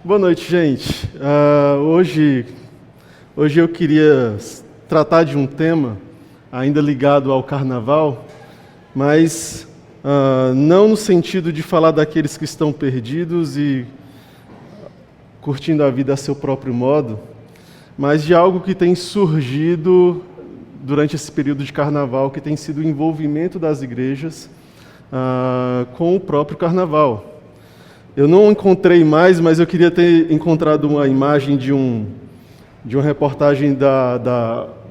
Boa noite, gente. Hoje eu queria tratar de um tema ainda ligado ao carnaval, mas não no sentido de falar daqueles que estão perdidos e curtindo a vida a seu próprio modo, mas de algo que tem surgido durante esse período de carnaval, que tem sido o envolvimento das igrejas com o próprio carnaval. Eu não encontrei mais, mas eu queria ter encontrado uma imagem de uma reportagem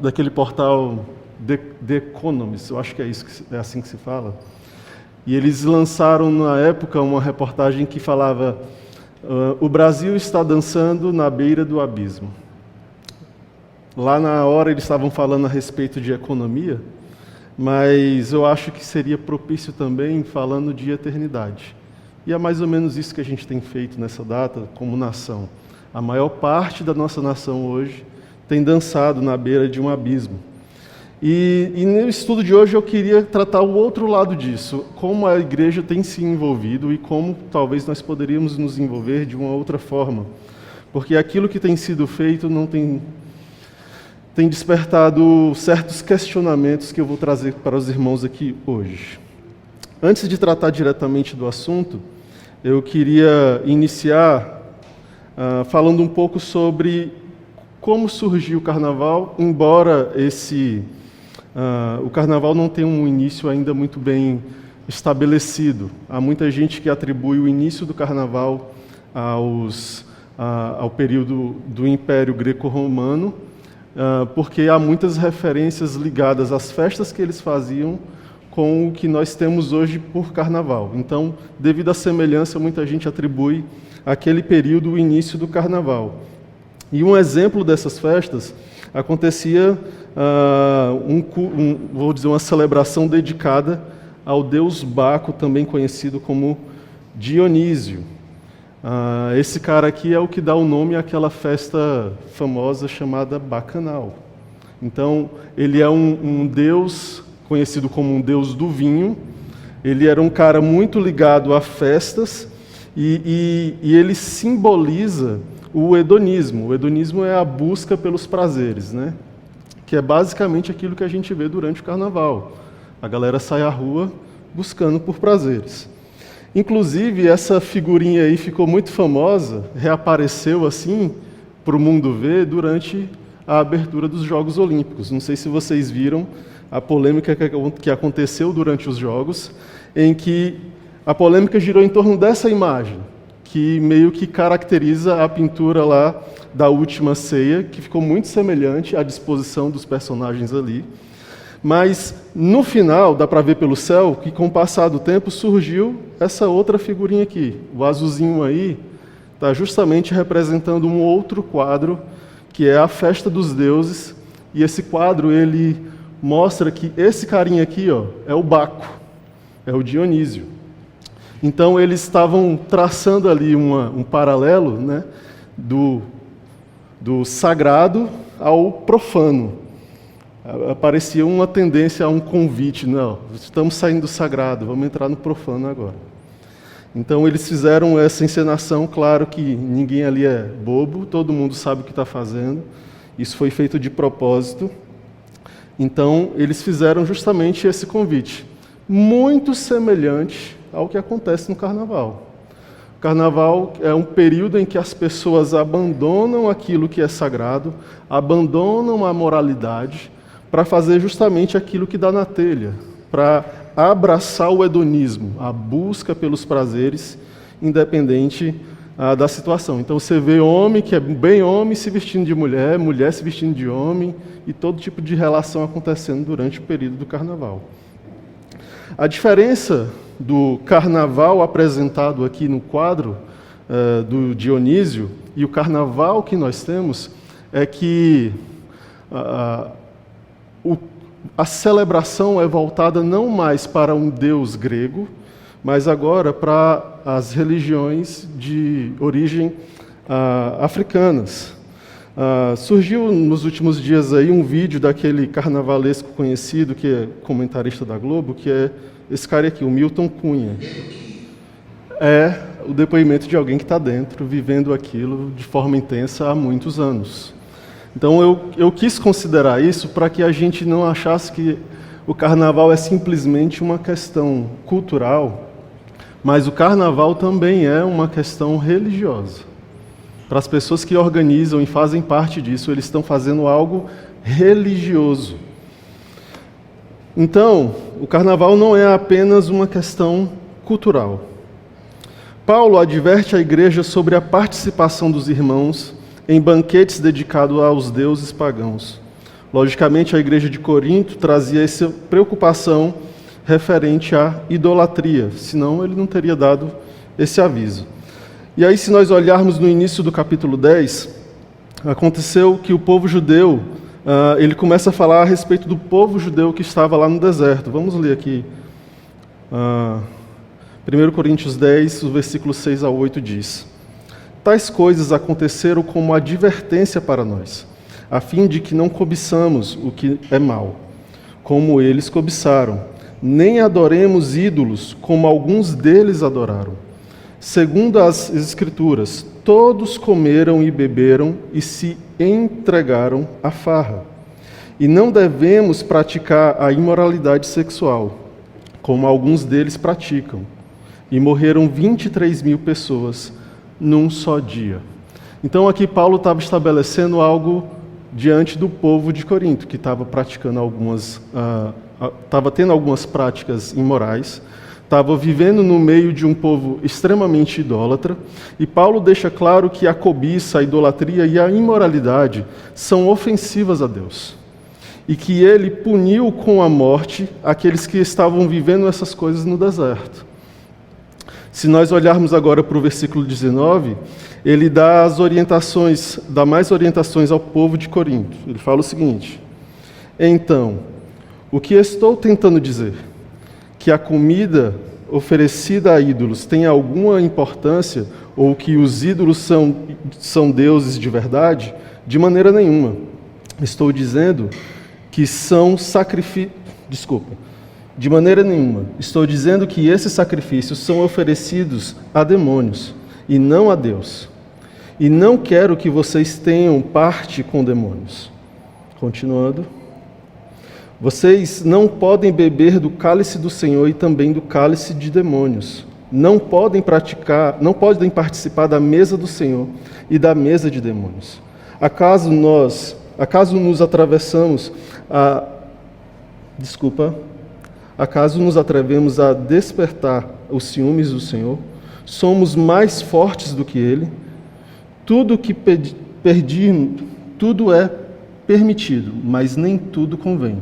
daquele portal The Economist, eu acho que é assim que se fala. E eles lançaram na época uma reportagem que falava o Brasil está dançando na beira do abismo. Lá na hora eles estavam falando a respeito de economia, mas eu acho que seria propício também falando de eternidade. E é mais ou menos isso que a gente tem feito nessa data como nação. A maior parte da nossa nação hoje tem dançado na beira de um abismo. E no estudo de hoje eu queria tratar o outro lado disso, como a igreja tem se envolvido e como talvez nós poderíamos nos envolver de uma outra forma. Porque aquilo que tem sido feito não tem despertado certos questionamentos que eu vou trazer para os irmãos aqui hoje. Antes de tratar diretamente do assunto, eu queria iniciar falando um pouco sobre como surgiu o carnaval, embora o carnaval não tenha um início ainda muito bem estabelecido. Há muita gente que atribui o início do carnaval ao período do Império Greco-Romano, porque há muitas referências ligadas às festas que eles faziam com o que nós temos hoje por carnaval. Então, devido à semelhança, muita gente atribui àquele período o início do carnaval. E um exemplo dessas festas acontecia, vou dizer, uma celebração dedicada ao deus Baco, também conhecido como Dionísio. Esse cara aqui é o que dá o nome àquela festa famosa chamada Bacanal. Então, ele é um deus conhecido como um deus do vinho. Ele era um cara muito ligado a festas e ele simboliza o hedonismo. O hedonismo é a busca pelos prazeres, né? Que é basicamente aquilo que a gente vê durante o carnaval. A galera sai à rua buscando por prazeres. Inclusive, essa figurinha aí ficou muito famosa, reapareceu assim para o mundo ver durante a abertura dos Jogos Olímpicos. Não sei se vocês viram a polêmica que aconteceu durante os Jogos, em que a polêmica girou em torno dessa imagem, que meio que caracteriza a pintura lá da Última Ceia, que ficou muito semelhante à disposição dos personagens ali. Mas, no final, dá para ver pelo céu que, com o passar do tempo, surgiu essa outra figurinha aqui. O azulzinho aí está justamente representando um outro quadro, que é a Festa dos Deuses, e esse quadro, ele mostra que esse carinha aqui, ó, é o Baco, é o Dionísio. Então, eles estavam traçando ali um paralelo, né, do sagrado ao profano. Aparecia uma tendência a um convite, não, estamos saindo do sagrado, vamos entrar no profano agora. Então, eles fizeram essa encenação, claro que ninguém ali é bobo, todo mundo sabe o que está fazendo, isso foi feito de propósito. Então, eles fizeram justamente esse convite, muito semelhante ao que acontece no Carnaval. O Carnaval é um período em que as pessoas abandonam aquilo que é sagrado, abandonam a moralidade, para fazer justamente aquilo que dá na telha, para abraçar o hedonismo, a busca pelos prazeres, independente da situação. Então você vê homem que é bem homem se vestindo de mulher, mulher se vestindo de homem, e todo tipo de relação acontecendo durante o período do carnaval. A diferença do carnaval apresentado aqui no quadro do Dionísio e o carnaval que nós temos é que a celebração é voltada não mais para um deus grego, mas agora para as religiões de origem africanas. Surgiu nos últimos dias aí um vídeo daquele carnavalesco conhecido, que é comentarista da Globo, que é esse cara aqui, o Milton Cunha. o depoimento de alguém que está dentro, vivendo aquilo de forma intensa há muitos anos. Então eu quis considerar isso para que a gente não achasse que o carnaval é simplesmente uma questão cultural, mas o carnaval também é uma questão religiosa. Para as pessoas que organizam e fazem parte disso, eles estão fazendo algo religioso. Então, o carnaval não é apenas uma questão cultural. Paulo adverte a igreja sobre a participação dos irmãos em banquetes dedicados aos deuses pagãos. Logicamente, a igreja de Corinto trazia essa preocupação referente à idolatria, senão ele não teria dado esse aviso. E aí, se nós olharmos no início do capítulo 10, aconteceu que o povo judeu, ele começa a falar a respeito do povo judeu que estava lá no deserto. Vamos ler aqui. 1 Coríntios 10, o versículo 6 a 8 diz: Tais coisas aconteceram como advertência para nós, a fim de que não cobiçamos o que é mal, como eles cobiçaram, nem adoremos ídolos, como alguns deles adoraram. Segundo as Escrituras, todos comeram e beberam e se entregaram à farra. E não devemos praticar a imoralidade sexual, como alguns deles praticam. E morreram 23.000 pessoas num só dia. Então aqui Paulo estava estabelecendo algo diante do povo de Corinto, que estava praticando estava tendo algumas práticas imorais, estava vivendo no meio de um povo extremamente idólatra, e Paulo deixa claro que a cobiça, a idolatria e a imoralidade são ofensivas a Deus, e que ele puniu com a morte aqueles que estavam vivendo essas coisas no deserto. Se nós olharmos agora para o versículo 19, ele dá mais orientações ao povo de Corinto. Ele fala o seguinte: Então, o que estou tentando dizer? Que a comida oferecida a ídolos tem alguma importância, ou que os ídolos são deuses de verdade? De maneira nenhuma. Estou dizendo que são sacrifícios. De maneira nenhuma. Estou dizendo que esses sacrifícios são oferecidos a demônios e não a Deus. E não quero que vocês tenham parte com demônios. Continuando. Vocês não podem beber do cálice do Senhor e também do cálice de demônios. Não podem participar da mesa do Senhor e da mesa de demônios. Acaso nos atrevemos a despertar os ciúmes do Senhor? Somos mais fortes do que Ele? Tudo é permitido, mas nem tudo convém.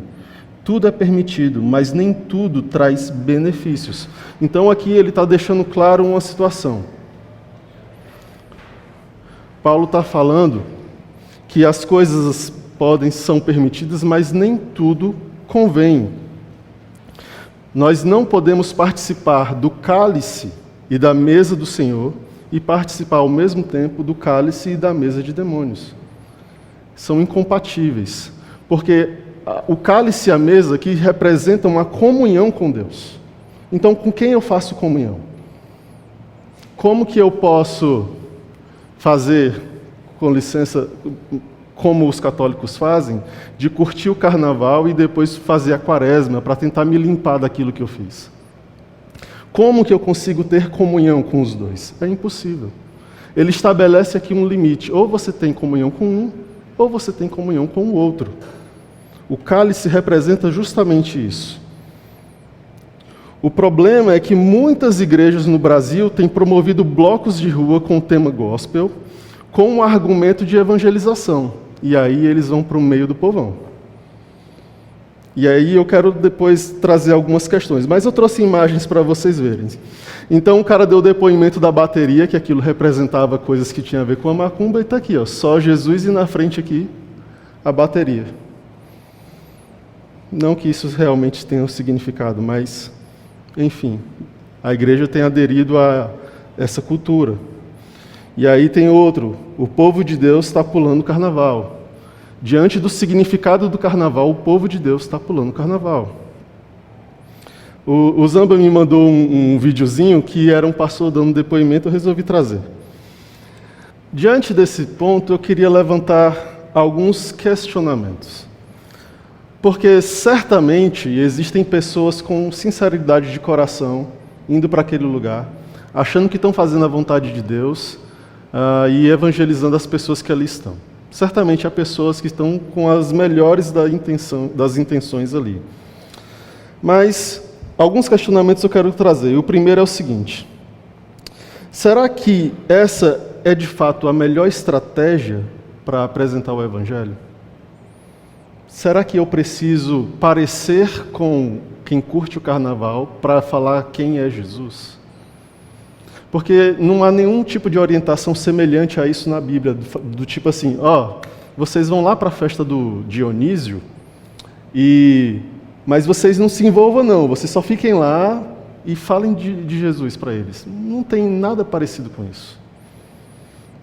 Tudo é permitido, mas nem tudo traz benefícios. Então aqui ele está deixando claro uma situação. Paulo está falando que as coisas são permitidas, mas nem tudo convém. Nós não podemos participar do cálice e da mesa do Senhor e participar ao mesmo tempo do cálice e da mesa de demônios. São incompatíveis, porque o cálice e a mesa aqui representam uma comunhão com Deus. Então, com quem eu faço comunhão? Como que eu posso fazer, com licença, como os católicos fazem, de curtir o carnaval e depois fazer a quaresma para tentar me limpar daquilo que eu fiz? Como que eu consigo ter comunhão com os dois? É impossível. Ele estabelece aqui um limite. Ou você tem comunhão com um, ou você tem comunhão com o outro. O cálice representa justamente isso. O problema é que muitas igrejas no Brasil têm promovido blocos de rua com o tema gospel, com um argumento de evangelização. E aí eles vão para o meio do povão. E aí eu quero depois trazer algumas questões. Mas eu trouxe imagens para vocês verem. Então o cara deu o depoimento da bateria, que aquilo representava coisas que tinham a ver com a macumba, e está aqui, só Jesus e na frente aqui a bateria. Não que isso realmente tenha um significado, mas, enfim, a igreja tem aderido a essa cultura. E aí tem outro, o povo de Deus está pulando o carnaval. Diante do significado do carnaval, o povo de Deus está pulando o carnaval. O Zamba me mandou um videozinho que era um pastor dando depoimento, eu resolvi trazer. Diante desse ponto, eu queria levantar alguns questionamentos. Porque certamente existem pessoas com sinceridade de coração indo para aquele lugar, achando que estão fazendo a vontade de Deus e evangelizando as pessoas que ali estão. Certamente há pessoas que estão com as melhores das intenções ali. Mas alguns questionamentos eu quero trazer. O primeiro é o seguinte: será que essa é de fato a melhor estratégia para apresentar o Evangelho? Será que eu preciso parecer com quem curte o carnaval para falar quem é Jesus? Porque não há nenhum tipo de orientação semelhante a isso na Bíblia, do tipo assim, vocês vão lá para a festa do Dionísio, mas vocês não se envolvam não, vocês só fiquem lá e falem de Jesus para eles. Não tem nada parecido com isso.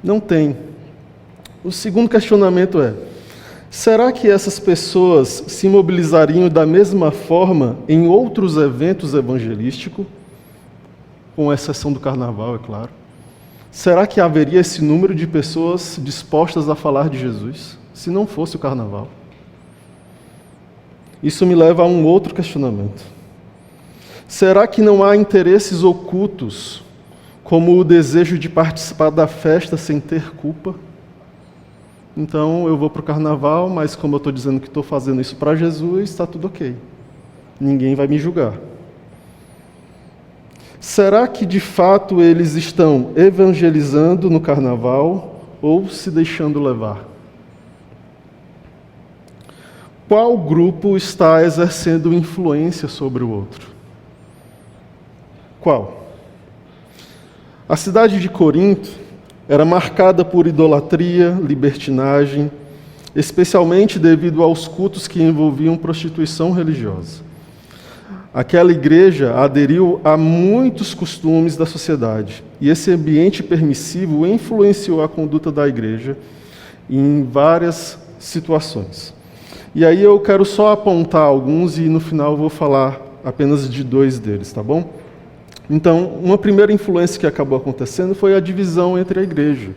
Não tem. O segundo questionamento é: será que essas pessoas se mobilizariam da mesma forma em outros eventos evangelísticos, com exceção do carnaval, é claro? Será que haveria esse número de pessoas dispostas a falar de Jesus, se não fosse o carnaval? Isso me leva a um outro questionamento. Será que não há interesses ocultos, como o desejo de participar da festa sem ter culpa? Então, eu vou para o carnaval, mas como eu estou dizendo que estou fazendo isso para Jesus, está tudo ok. Ninguém vai me julgar. Será que, de fato, eles estão evangelizando no carnaval ou se deixando levar? Qual grupo está exercendo influência sobre o outro? Qual? A cidade de Corinto era marcada por idolatria, libertinagem, especialmente devido aos cultos que envolviam prostituição religiosa. Aquela igreja aderiu a muitos costumes da sociedade, e esse ambiente permissivo influenciou a conduta da igreja em várias situações. E aí eu quero só apontar alguns e no final eu vou falar apenas de 2 deles, tá bom? Então, uma primeira influência que acabou acontecendo foi a divisão entre a igreja.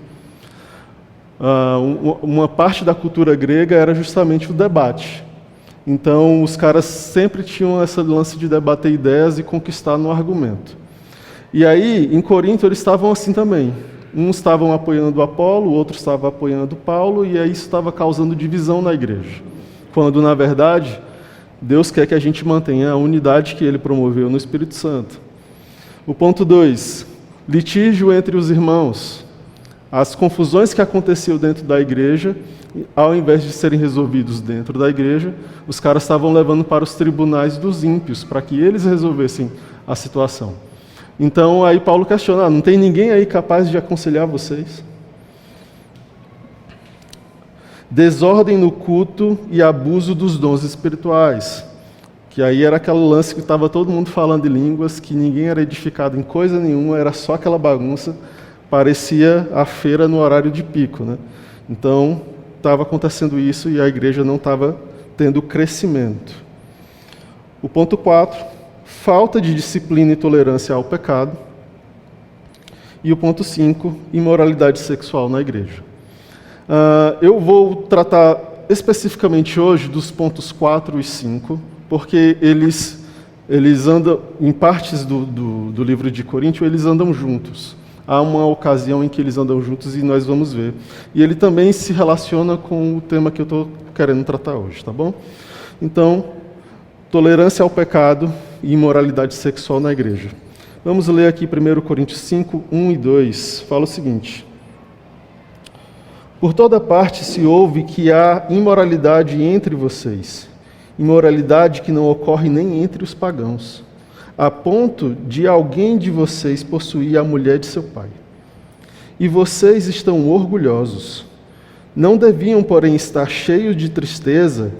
Uma parte da cultura grega era justamente o debate. Então, os caras sempre tinham esse lance de debater ideias e conquistar no argumento. E aí, em Corinto, eles estavam assim também. Uns estavam apoiando Apolo, outros estavam apoiando Paulo, e aí isso estava causando divisão na igreja. Quando, na verdade, Deus quer que a gente mantenha a unidade que Ele promoveu no Espírito Santo. O ponto 2, litígio entre os irmãos. As confusões que aconteciam dentro da igreja, ao invés de serem resolvidos dentro da igreja, os caras estavam levando para os tribunais dos ímpios, para que eles resolvessem a situação. Então, aí Paulo questiona, não tem ninguém aí capaz de aconselhar vocês? Desordem no culto e abuso dos dons espirituais. Que aí era aquele lance que estava todo mundo falando em línguas, que ninguém era edificado em coisa nenhuma, era só aquela bagunça, parecia a feira no horário de pico, né? Então, estava acontecendo isso e a igreja não estava tendo crescimento. O ponto 4, falta de disciplina e tolerância ao pecado. E o ponto 5, imoralidade sexual na igreja. Eu vou tratar especificamente hoje dos pontos 4 e 5, porque eles andam, em partes do livro de Coríntios, eles andam juntos. Há uma ocasião em que eles andam juntos e nós vamos ver. E ele também se relaciona com o tema que eu estou querendo tratar hoje, tá bom? Então, tolerância ao pecado e imoralidade sexual na igreja. Vamos ler aqui 1 Coríntios 5, 1 e 2. Fala o seguinte: por toda parte se ouve que há imoralidade entre vocês, imoralidade que não ocorre nem entre os pagãos, a ponto de alguém de vocês possuir a mulher de seu pai. E vocês estão orgulhosos. Não deviam, porém, estar cheios de tristeza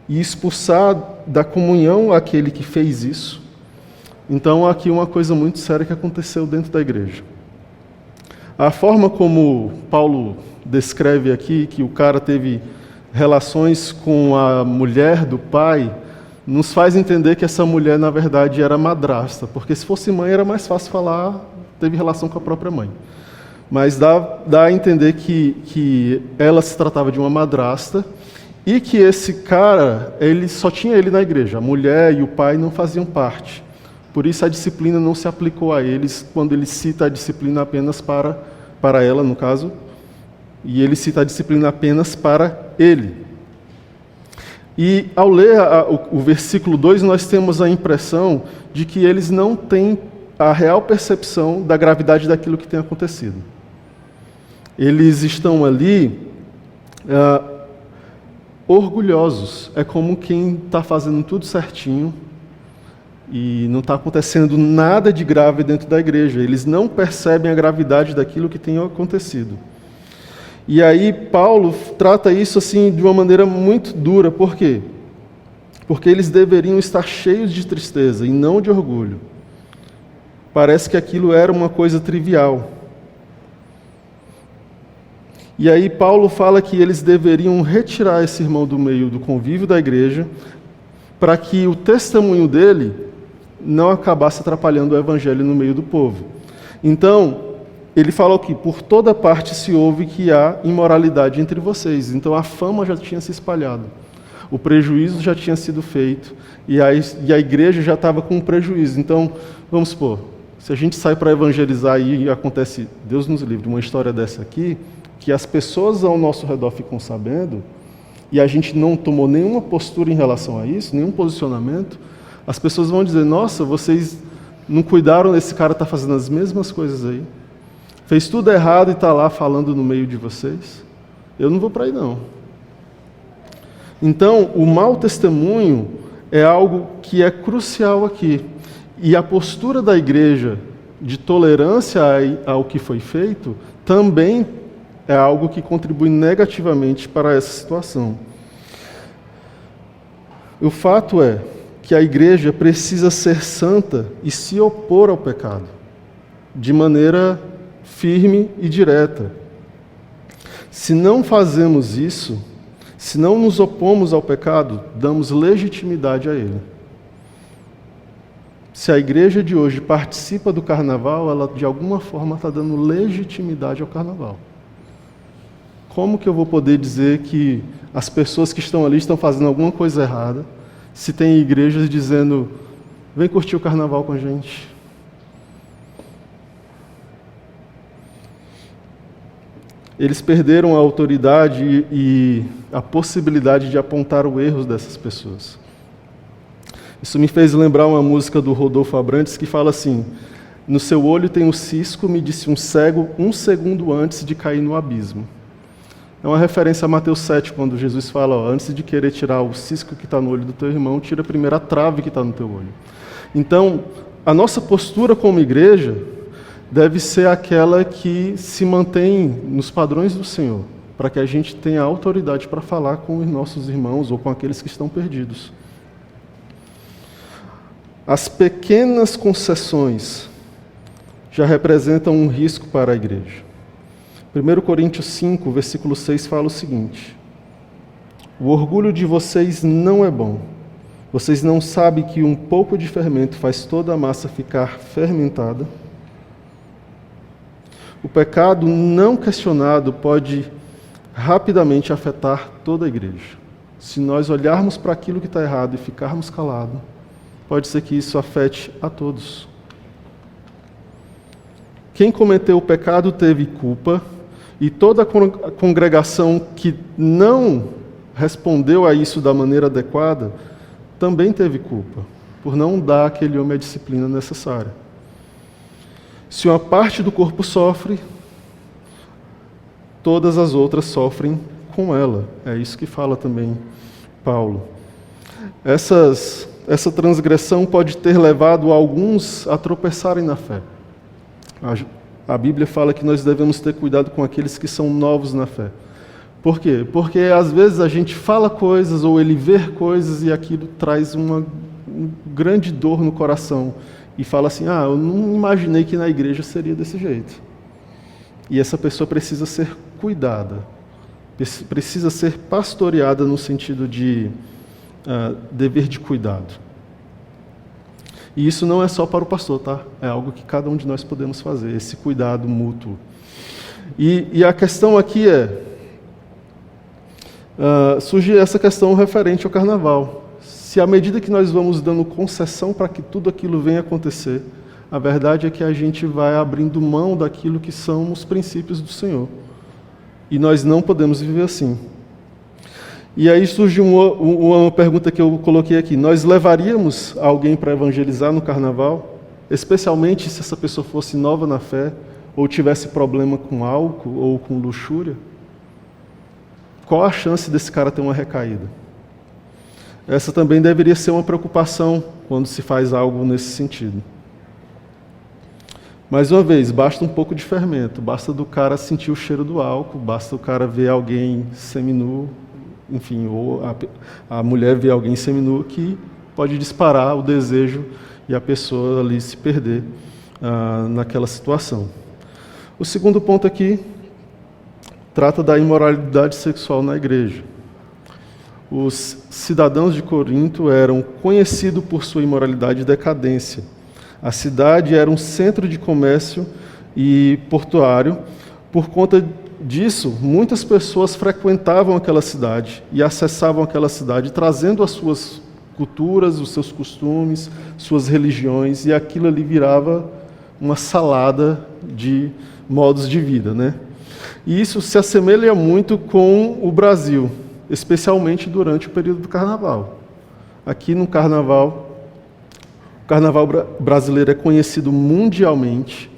e expulsar da comunhão aquele que fez isso? Então, aqui uma coisa muito séria que aconteceu dentro da igreja. A forma como Paulo descreve aqui, que o cara teve relações com a mulher do pai, nos faz entender que essa mulher, na verdade, era madrasta, porque se fosse mãe era mais fácil falar, teve relação com a própria mãe. Mas dá a entender que ela se tratava de uma madrasta e que esse cara, ele só tinha ele na igreja. A mulher e o pai não faziam parte. Por isso a disciplina não se aplicou a eles quando ele cita a disciplina apenas para ela, no caso, e ele cita a disciplina apenas para ele. E ao ler o versículo 2, nós temos a impressão de que eles não têm a real percepção da gravidade daquilo que tem acontecido. Eles estão ali orgulhosos. É como quem está fazendo tudo certinho e não está acontecendo nada de grave dentro da igreja. Eles não percebem a gravidade daquilo que tem acontecido. E aí Paulo trata isso assim de uma maneira muito dura. Por quê? Porque eles deveriam estar cheios de tristeza e não de orgulho. Parece que aquilo era uma coisa trivial. E aí Paulo fala que eles deveriam retirar esse irmão do meio do convívio da igreja para que o testemunho dele não acabasse atrapalhando o evangelho no meio do povo. Então, ele falou que por toda parte se ouve que há imoralidade entre vocês. Então a fama já tinha se espalhado. O prejuízo já tinha sido feito. E a igreja já estava com um prejuízo. Então, vamos supor, se a gente sai para evangelizar e acontece, Deus nos livre, uma história dessa aqui, que as pessoas ao nosso redor ficam sabendo, e a gente não tomou nenhuma postura em relação a isso, nenhum posicionamento, as pessoas vão dizer, nossa, vocês não cuidaram, esse cara está fazendo as mesmas coisas aí. Fez tudo errado e está lá falando no meio de vocês. Eu não vou para aí, não. Então, o mau testemunho é algo que é crucial aqui. E a postura da igreja de tolerância ao que foi feito também é algo que contribui negativamente para essa situação. O fato é que a igreja precisa ser santa e se opor ao pecado, de maneira firme e direta. Se não fazemos isso, se não nos opomos ao pecado, damos legitimidade a ele. Se a igreja de hoje participa do carnaval, ela de alguma forma está dando legitimidade ao carnaval. Como que eu vou poder dizer que as pessoas que estão ali estão fazendo alguma coisa errada, se tem igrejas dizendo, vem curtir o carnaval com a gente? Eles perderam a autoridade e a possibilidade de apontar os erros dessas pessoas. Isso me fez lembrar uma música do Rodolfo Abrantes que fala assim, no seu olho tem um cisco, me disse um cego, 1 segundo antes de cair no abismo. É uma referência a Mateus 7, quando Jesus fala, antes de querer tirar o cisco que está no olho do teu irmão, tira primeiro a trave que está no teu olho. Então, a nossa postura como igreja deve ser aquela que se mantém nos padrões do Senhor, para que a gente tenha autoridade para falar com os nossos irmãos ou com aqueles que estão perdidos. As pequenas concessões já representam um risco para a igreja. 1 Coríntios 5, versículo 6 fala o seguinte, o orgulho de vocês não é bom. Vocês não sabem que um pouco de fermento faz toda a massa ficar fermentada? O pecado não questionado pode rapidamente afetar toda a igreja. Se nós olharmos para aquilo que está errado e ficarmos calados, pode ser que isso afete a todos. Quem cometeu o pecado teve culpa, e toda a congregação que não respondeu a isso da maneira adequada, também teve culpa, por não dar àquele homem a disciplina necessária. Se uma parte do corpo sofre, todas as outras sofrem com ela. É isso que fala também Paulo. Essa transgressão pode ter levado alguns a tropeçarem na fé. A Bíblia fala que nós devemos ter cuidado com aqueles que são novos na fé. Por quê? Porque às vezes a gente fala coisas ou ele vê coisas e aquilo traz uma grande dor no coração. E fala assim, eu não imaginei que na igreja seria desse jeito. E essa pessoa precisa ser cuidada, precisa ser pastoreada no sentido de dever de cuidado. E isso não é só para o pastor, tá? É algo que cada um de nós podemos fazer, esse cuidado mútuo. E a questão aqui surge essa questão referente ao carnaval. Se à medida que nós vamos dando concessão para que tudo aquilo venha acontecer, a verdade é que a gente vai abrindo mão daquilo que são os princípios do Senhor. E nós não podemos viver assim. E aí surge uma pergunta que eu coloquei aqui. Nós levaríamos alguém para evangelizar no carnaval? Especialmente se essa pessoa fosse nova na fé, ou tivesse problema com álcool ou com luxúria? Qual a chance desse cara ter uma recaída? Essa também deveria ser uma preocupação quando se faz algo nesse sentido. Mais uma vez, basta um pouco de fermento, basta do cara sentir o cheiro do álcool, basta o cara ver alguém seminu, enfim, ou a mulher ver alguém seminu, que pode disparar o desejo e a pessoa ali se perder naquela situação. O segundo ponto aqui trata da imoralidade sexual na igreja. Os cidadãos de Corinto eram conhecidos por sua imoralidade e decadência. A cidade era um centro de comércio e portuário. Por conta disso, muitas pessoas frequentavam aquela cidade e acessavam aquela cidade, trazendo as suas culturas, os seus costumes, suas religiões, e aquilo ali virava uma salada de modos de vida, né? E isso se assemelha muito com o Brasil, especialmente durante o período do Carnaval. Aqui no Carnaval, o Carnaval brasileiro é conhecido mundialmente.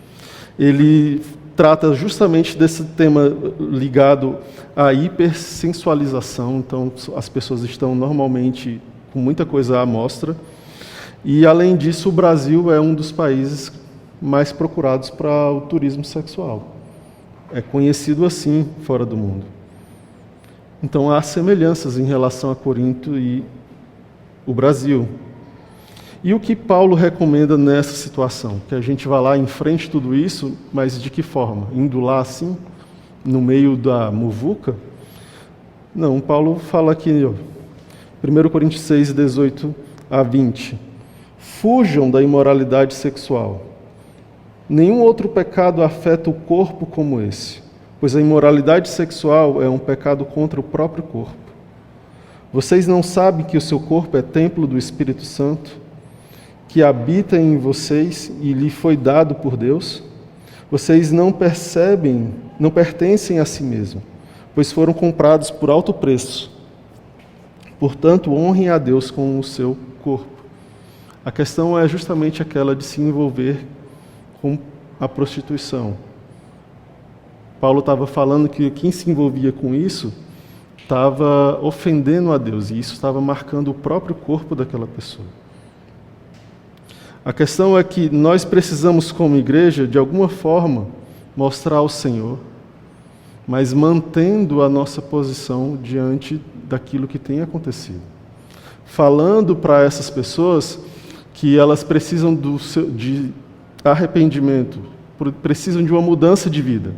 Ele trata justamente desse tema ligado à hipersensualização. Então, as pessoas estão normalmente com muita coisa à mostra. E, além disso, o Brasil é um dos países mais procurados para o turismo sexual. É conhecido assim fora do mundo. Então, há semelhanças em relação a Corinto e o Brasil. E o que Paulo recomenda nessa situação? Que a gente vá lá, enfrente tudo isso, mas de que forma? Indo lá assim, no meio da muvuca? Não, Paulo fala aqui, 1 Coríntios 6, 18 a 20. Fujam da imoralidade sexual. Nenhum outro pecado afeta o corpo como esse, pois a imoralidade sexual é um pecado contra o próprio corpo. Vocês não sabem que o seu corpo é templo do Espírito Santo, que habita em vocês e lhe foi dado por Deus? Vocês não pertencem a si mesmos, pois foram comprados por alto preço. Portanto, honrem a Deus com o seu corpo. A questão é justamente aquela de se envolver com a prostituição. Paulo estava falando que quem se envolvia com isso estava ofendendo a Deus, e isso estava marcando o próprio corpo daquela pessoa. A questão é que nós precisamos, como igreja, de alguma forma, mostrar ao Senhor, mas mantendo a nossa posição diante daquilo que tem acontecido. Falando para essas pessoas que elas precisam de arrependimento, precisam de uma mudança de vida.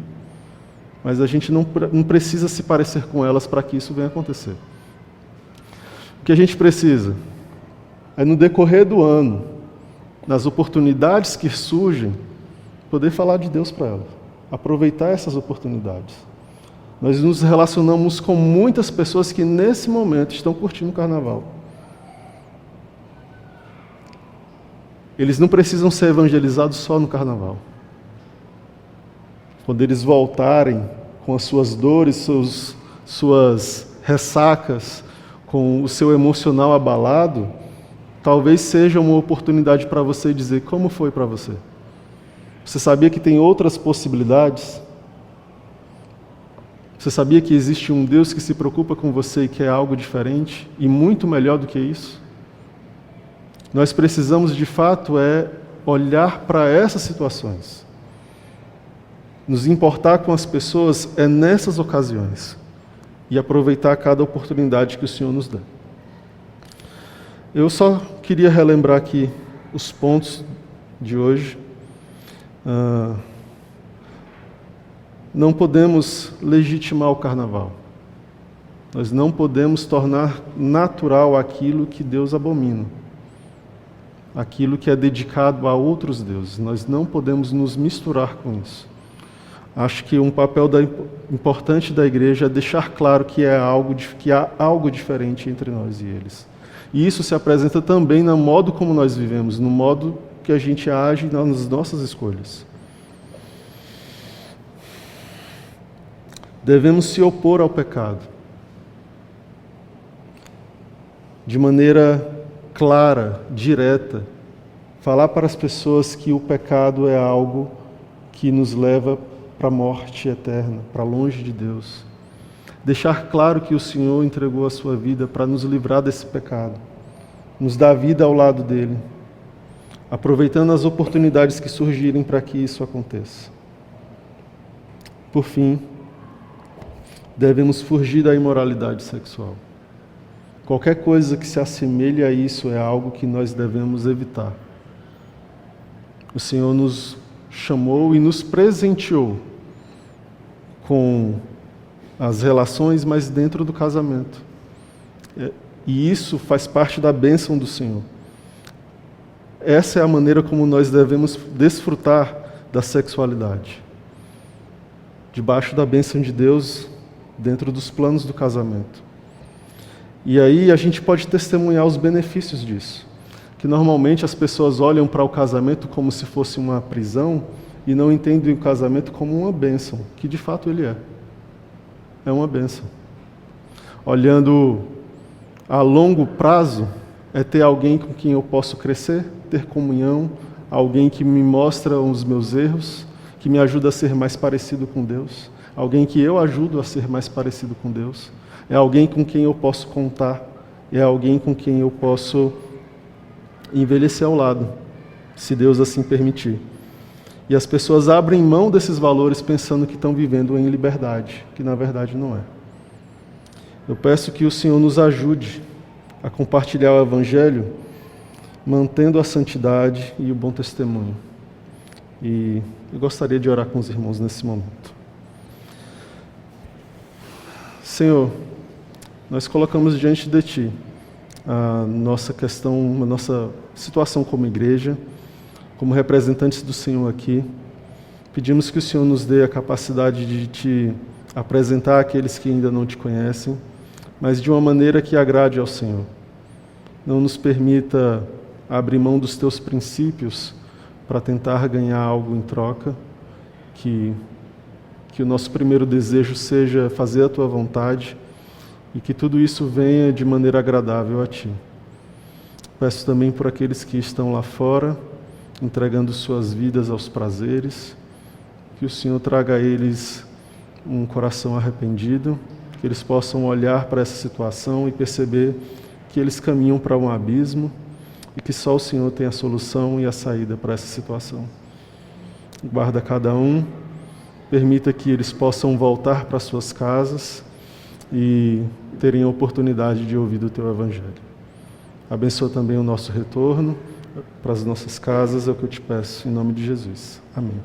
Mas a gente não precisa se parecer com elas para que isso venha acontecer. O que a gente precisa é, no decorrer do ano, nas oportunidades que surgem, poder falar de Deus para elas, aproveitar essas oportunidades. Nós nos relacionamos com muitas pessoas que nesse momento estão curtindo o Carnaval. Eles não precisam ser evangelizados só no Carnaval. Quando eles voltarem com as suas dores, suas ressacas, com o seu emocional abalado, talvez seja uma oportunidade para você dizer como foi para você. Você sabia que tem outras possibilidades? Você sabia que existe um Deus que se preocupa com você e quer algo diferente e muito melhor do que isso? Nós precisamos, de fato, olhar para essas situações. Nos importar com as pessoas é nessas ocasiões e aproveitar cada oportunidade que o Senhor nos dá. Eu só queria relembrar aqui os pontos de hoje. Não podemos legitimar o Carnaval. Nós não podemos tornar natural aquilo que Deus abomina, aquilo que é dedicado a outros deuses. Nós não podemos nos misturar com isso. Acho que um papel importante da igreja é deixar claro que há algo diferente entre nós e eles. E isso se apresenta também no modo como nós vivemos, no modo que a gente age nas nossas escolhas. Devemos se opor ao pecado de maneira clara, direta, falar para as pessoas que o pecado é algo que nos leva para a morte eterna, para longe de Deus. Deixar claro que o Senhor entregou a sua vida para nos livrar desse pecado, nos dar vida ao lado dele, aproveitando as oportunidades que surgirem para que isso aconteça. Por fim, devemos fugir da imoralidade sexual. Qualquer coisa que se assemelhe a isso é algo que nós devemos evitar. O Senhor nos chamou e nos presenteou com as relações, mas dentro do casamento. E isso faz parte da bênção do Senhor. Essa é a maneira como nós devemos desfrutar da sexualidade. Debaixo da bênção de Deus, dentro dos planos do casamento. E aí a gente pode testemunhar os benefícios disso. Que normalmente as pessoas olham para o casamento como se fosse uma prisão e não entendem o casamento como uma bênção, que de fato ele é. É uma bênção. Olhando a longo prazo, é ter alguém com quem eu posso crescer, ter comunhão, alguém que me mostra os meus erros, que me ajuda a ser mais parecido com Deus, alguém que eu ajudo a ser mais parecido com Deus. É alguém com quem eu posso contar, é alguém com quem eu posso envelhecer ao lado, se Deus assim permitir. E as pessoas abrem mão desses valores pensando que estão vivendo em liberdade, que na verdade não é. Eu peço que o Senhor nos ajude a compartilhar o Evangelho, mantendo a santidade e o bom testemunho. E eu gostaria de orar com os irmãos nesse momento. Senhor, nós colocamos diante de Ti a nossa questão, a nossa situação como igreja, como representantes do Senhor aqui. Pedimos que o Senhor nos dê a capacidade de Te apresentar àqueles que ainda não Te conhecem, mas de uma maneira que agrade ao Senhor. Não nos permita abrir mão dos Teus princípios para tentar ganhar algo em troca, que o nosso primeiro desejo seja fazer a Tua vontade e que tudo isso venha de maneira agradável a Ti. Peço também por aqueles que estão lá fora, entregando suas vidas aos prazeres, que o Senhor traga a eles um coração arrependido, que eles possam olhar para essa situação e perceber que eles caminham para um abismo e que só o Senhor tem a solução e a saída para essa situação. Guarda cada um, permita que eles possam voltar para suas casas e terem a oportunidade de ouvir do Teu Evangelho. Abençoa também o nosso retorno para as nossas casas, é o que eu Te peço, em nome de Jesus. Amém.